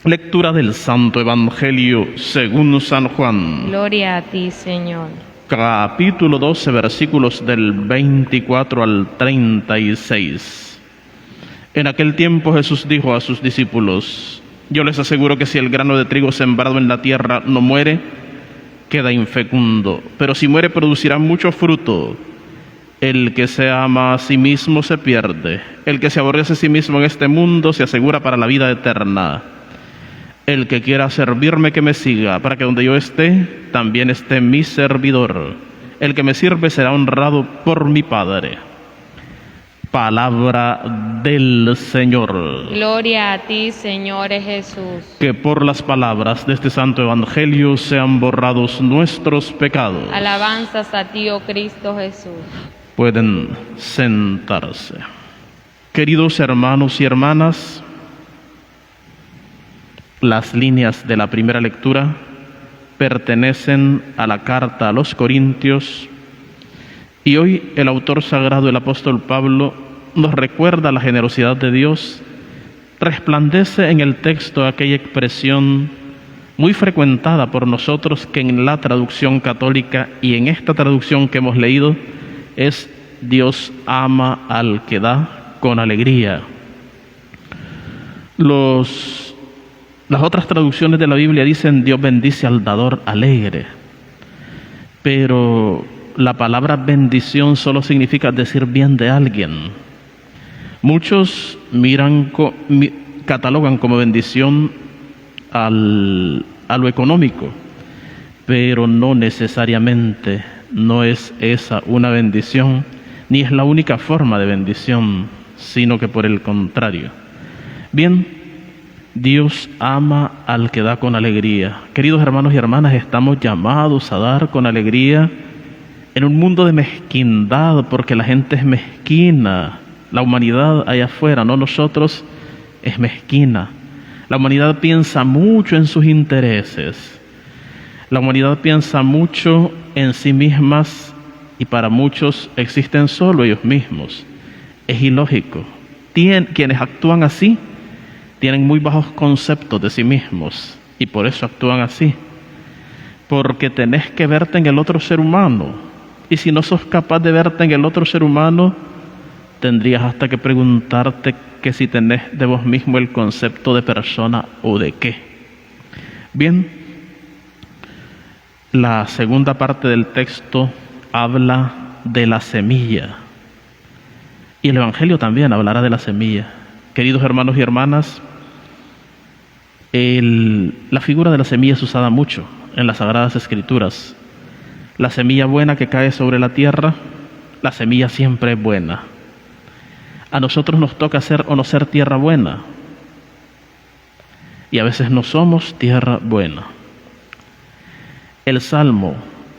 Lectura del Santo Evangelio según San Juan. Gloria a ti, Señor. Capítulo 12, versículos del 24 al 36. En aquel tiempo Jesús dijo a sus discípulos: yo les aseguro que si el grano de trigo sembrado en la tierra no muere, queda infecundo, pero si muere producirá mucho fruto. El que se ama a sí mismo se pierde, el que se aborrece a sí mismo en este mundo se asegura para la vida eterna. El que quiera servirme, que me siga, para que donde yo esté, también esté mi servidor. El que me sirve será honrado por mi Padre. Palabra del Señor. Gloria a ti, Señor Jesús. Que por las palabras de este santo Evangelio sean borrados nuestros pecados. Alabanzas a ti, oh Cristo Jesús. Pueden sentarse. Queridos hermanos y hermanas, las líneas de la primera lectura pertenecen a la carta a los Corintios y hoy el autor sagrado, el apóstol Pablo, nos recuerda la generosidad de Dios. Resplandece en el texto aquella expresión muy frecuentada por nosotros que en la traducción católica y en esta traducción que hemos leído es: Dios ama al que da con alegría. Las otras traducciones de la Biblia dicen: Dios bendice al dador alegre. Pero la palabra bendición solo significa decir bien de alguien. Muchos catalogan como bendición a lo económico, pero no necesariamente, no es esa una bendición, ni es la única forma de bendición, sino que por el contrario. Bien, Dios ama al que da con alegría. Queridos hermanos y hermanas, estamos llamados a dar con alegría en un mundo de mezquindad, porque la gente es mezquina. La humanidad allá afuera, no nosotros, es mezquina. La humanidad piensa mucho en sus intereses. La humanidad piensa mucho en sí mismas y para muchos existen solo ellos mismos. Es ilógico. Quienes actúan así tienen muy bajos conceptos de sí mismos y por eso actúan así. Porque tenés que verte en el otro ser humano, y si no sos capaz de verte en el otro ser humano, tendrías hasta que preguntarte que si tenés de vos mismo el concepto de persona o de qué. Bien, la segunda parte del texto habla de la semilla, y el Evangelio también hablará de la semilla. Queridos hermanos y hermanas, la figura de la semilla es usada mucho en las Sagradas Escrituras. La semilla buena que cae sobre la tierra, la semilla siempre es buena. A nosotros nos toca ser o no ser tierra buena, y a veces no somos tierra buena. El Salmo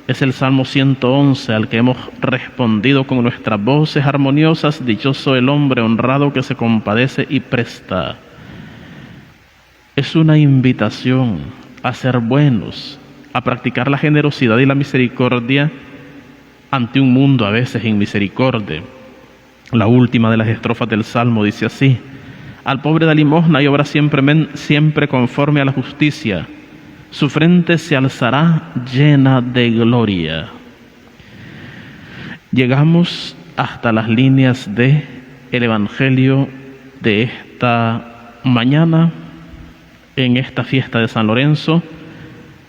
es el Salmo 111 al que hemos respondido con nuestras voces armoniosas: dichoso el hombre honrado que se compadece y presta. Es una invitación a ser buenos, a practicar la generosidad y la misericordia ante un mundo a veces inmisericordia. La última de las estrofas del Salmo dice así: al pobre da limosna y obra siempre conforme a la justicia. Su frente se alzará llena de gloria. Llegamos hasta las líneas del Evangelio de esta mañana, en esta fiesta de San Lorenzo.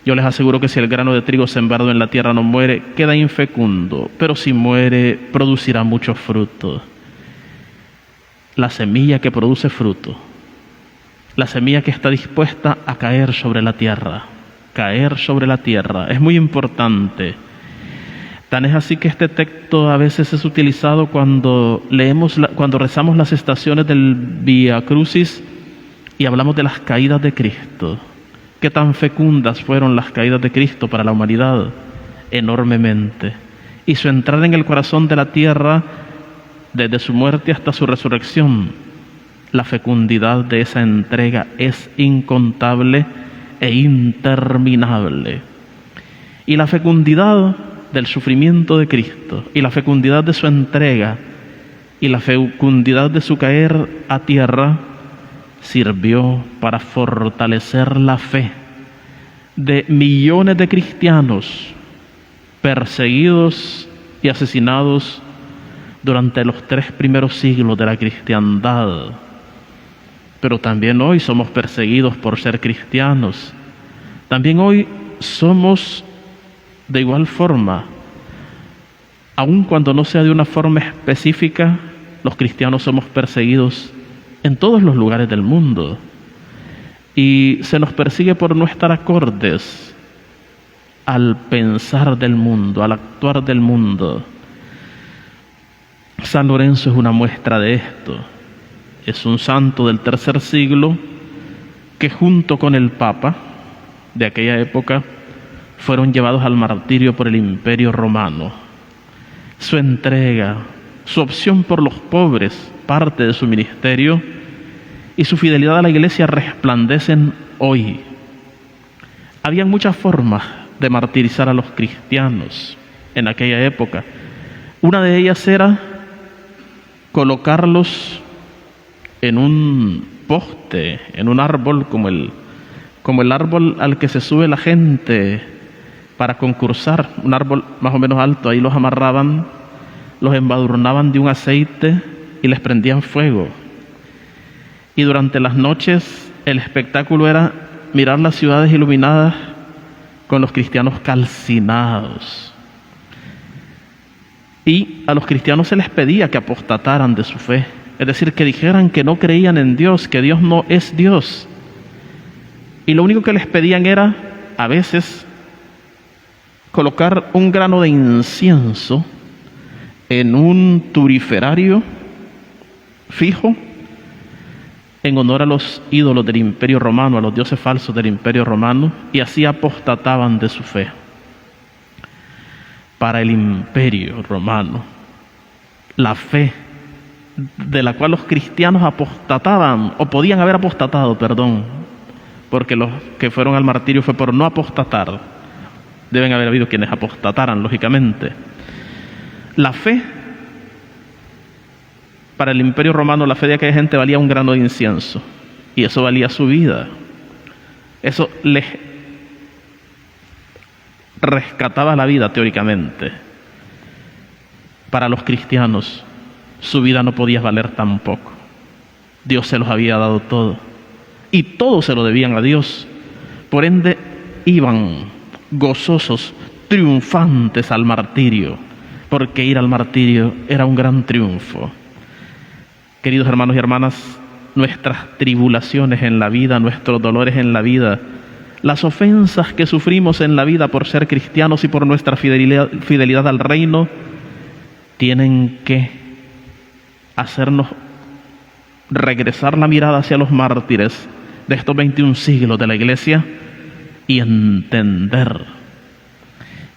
Yo les aseguro que si el grano de trigo sembrado en la tierra no muere, queda infecundo, pero si muere, producirá mucho fruto. La semilla que produce fruto, la semilla que está dispuesta a caer sobre la tierra, es muy importante. Tan es así que este texto a veces es utilizado cuando rezamos las estaciones del Vía Crucis y hablamos de las caídas de Cristo. ¿Qué tan fecundas fueron las caídas de Cristo para la humanidad? Enormemente. Y su entrada en el corazón de la tierra, desde su muerte hasta su resurrección, la fecundidad de esa entrega es incontable e interminable. Y la fecundidad del sufrimiento de Cristo, y la fecundidad de su entrega, y la fecundidad de su caer a tierra, sirvió para fortalecer la fe de millones de cristianos perseguidos y asesinados durante los 3 primeros siglos de la cristiandad. Pero también hoy somos perseguidos por ser cristianos. También hoy somos de igual forma, aun cuando no sea de una forma específica, los cristianos somos perseguidos en todos los lugares del mundo. Y se nos persigue por no estar acordes al pensar del mundo, al actuar del mundo. San Lorenzo es una muestra de esto. Es un santo del 3er siglo que junto con el Papa de aquella época fueron llevados al martirio por el Imperio Romano. Su entrega, su opción por los pobres, parte de su ministerio, y su fidelidad a la Iglesia resplandecen hoy. Había muchas formas de martirizar a los cristianos en aquella época. Una de ellas era colocarlos en un poste, en un árbol como el árbol al que se sube la gente para concursar, un árbol más o menos alto. Ahí los amarraban, los embadurnaban de un aceite y les prendían fuego. Y durante las noches el espectáculo era mirar las ciudades iluminadas con los cristianos calcinados. Y a los cristianos se les pedía que apostataran de su fe, es decir, que dijeran que no creían en Dios, que Dios no es Dios. Y lo único que les pedían era, a veces, colocar un grano de incienso en un turiferario fijo en honor a los ídolos del Imperio Romano, a los dioses falsos del Imperio Romano, y así apostataban de su fe. Para el Imperio Romano, la fe de la cual los cristianos apostataban, o podían haber apostatado, porque los que fueron al martirio fue por no apostatar. Deben haber habido quienes apostataran, lógicamente. La fe, para el Imperio Romano, la fe de aquella gente valía un grano de incienso, y eso valía su vida. Eso les rescataba la vida teóricamente. Para los cristianos, su vida no podía valer tampoco. Dios se los había dado todo, y todo se lo debían a Dios. Por ende, iban gozosos, triunfantes al martirio, porque ir al martirio era un gran triunfo. Queridos hermanos y hermanas, nuestras tribulaciones en la vida, nuestros dolores en la vida, las ofensas que sufrimos en la vida por ser cristianos y por nuestra fidelidad al reino, tienen que hacernos regresar la mirada hacia los mártires de estos 21 siglos de la Iglesia y entender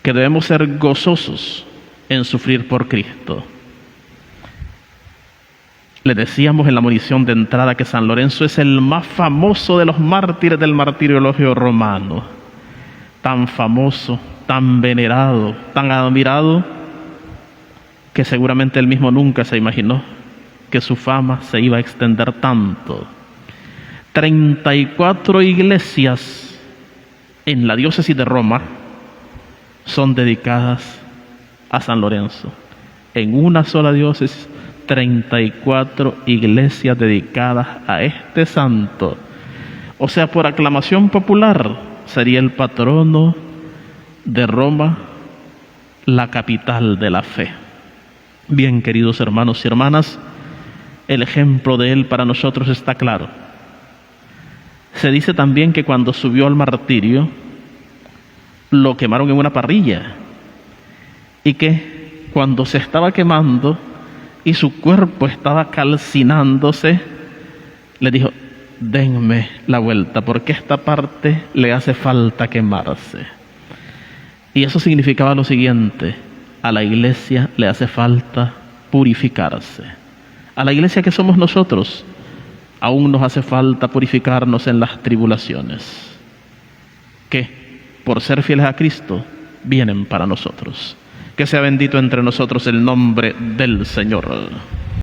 que debemos ser gozosos en sufrir por Cristo. Le decíamos en la monición de entrada que San Lorenzo es el más famoso de los mártires del martiriologio romano. Tan famoso, tan venerado, tan admirado, que seguramente él mismo nunca se imaginó que su fama se iba a extender tanto. 34 iglesias en la diócesis de Roma son dedicadas a San Lorenzo. En una sola diócesis, 34 iglesias dedicadas a este santo. O sea, por aclamación popular, sería el patrono de Roma, la capital de la fe. Bien, queridos hermanos y hermanas, el ejemplo de él para nosotros está claro. Se dice también que cuando subió al martirio, lo quemaron en una parrilla, y que cuando se estaba quemando y su cuerpo estaba calcinándose, le dijo: denme la vuelta, porque esta parte le hace falta quemarse. Y eso significaba lo siguiente: a la iglesia le hace falta purificarse. A la iglesia que somos nosotros, aún nos hace falta purificarnos en las tribulaciones, que por ser fieles a Cristo vienen para nosotros. Que sea bendito entre nosotros el nombre del Señor.